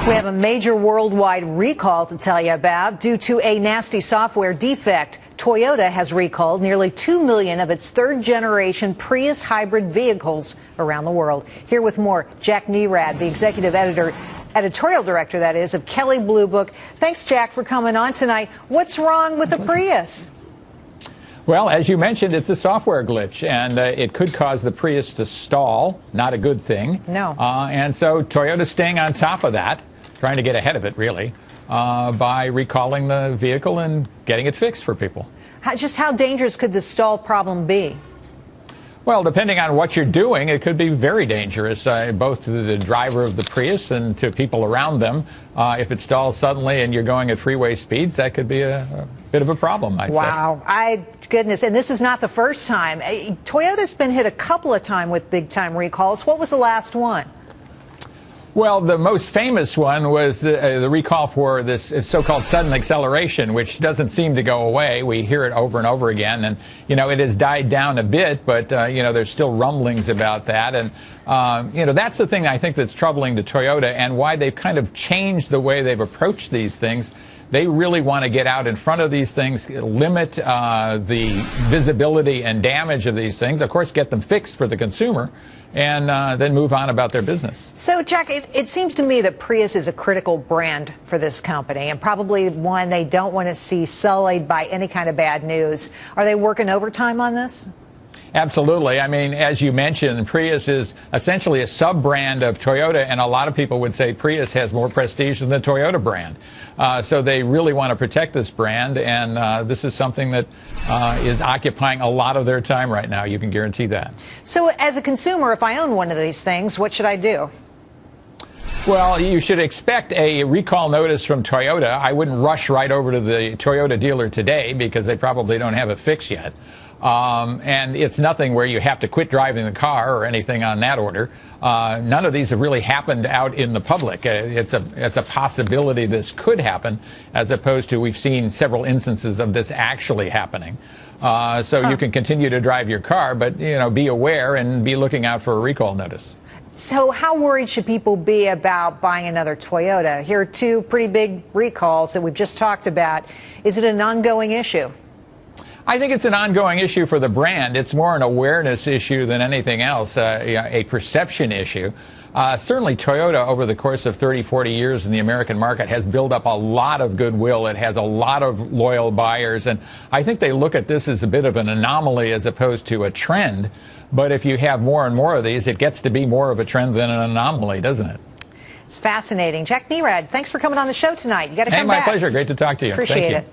We have a major worldwide recall to tell you about due to a nasty software defect. Toyota has recalled nearly 2 million of its third-generation Prius hybrid vehicles around the world. Here with more, Jack Nerad, the executive editorial director, that is, of Kelley Blue Book. Thanks, Jack, for coming on tonight. What's wrong with the Prius? Well, as you mentioned, it's a software glitch, and it could cause the Prius to stall. Not a good thing. No. And so Toyota's staying on top of that, trying to get ahead of it, really, by recalling the vehicle and getting it fixed for people. Just how dangerous could the stall problem be? Well, depending on what you're doing, it could be very dangerous, both to the driver of the Prius and to people around them. If it stalls suddenly and you're going at freeway speeds, that could be a bit of a problem, I'd say. Wow. Goodness. And this is not the first time. Toyota's been hit a couple of times with big-time recalls. What was the last one? Well, the most famous one was the recall for this so-called sudden acceleration, which doesn't seem to go away. We hear it over and over again, and, you know, it has died down a bit, but, you know, there's still rumblings about that. And, you know, that's the thing I think that's troubling to Toyota and why they've kind of changed the way they've approached these things. They really want to get out in front of these things, limit the visibility and damage of these things, of course, get them fixed for the consumer, and then move on about their business. So, Jack, it seems to me that Prius is a critical brand for this company and probably one they don't want to see sullied by any kind of bad news. Are they working overtime on this? Absolutely. I mean, as you mentioned, Prius is essentially a sub-brand of Toyota, and a lot of people would say Prius has more prestige than the Toyota brand. So they really want to protect this brand, and this is something that is occupying a lot of their time right now. You can guarantee that. So as a consumer, if I own one of these things, what should I do? Well, you should expect a recall notice from Toyota. I wouldn't rush right over to the Toyota dealer today because they probably don't have a fix yet. And it's nothing where you have to quit driving the car or anything on that order. None of these have really happened out in the public. It's a possibility this could happen, as opposed to we've seen several instances of this actually happening. So you can continue to drive your car, but, you know, be aware and be looking out for a recall notice. So how worried should people be about buying another Toyota? Here are two pretty big recalls that we've just talked about. Is it an ongoing issue? I think it's an ongoing issue for the brand. It's more an awareness issue than anything else, a perception issue. Certainly Toyota, over the course of 30, 40 years in the American market, has built up a lot of goodwill. It has a lot of loyal buyers, and I think they look at this as a bit of an anomaly as opposed to a trend. But if you have more and more of these, it gets to be more of a trend than an anomaly, doesn't it? It's fascinating. Jack Nerad, thanks for coming on the show tonight. You got to come back. My pleasure. Great to talk to you. Appreciate it.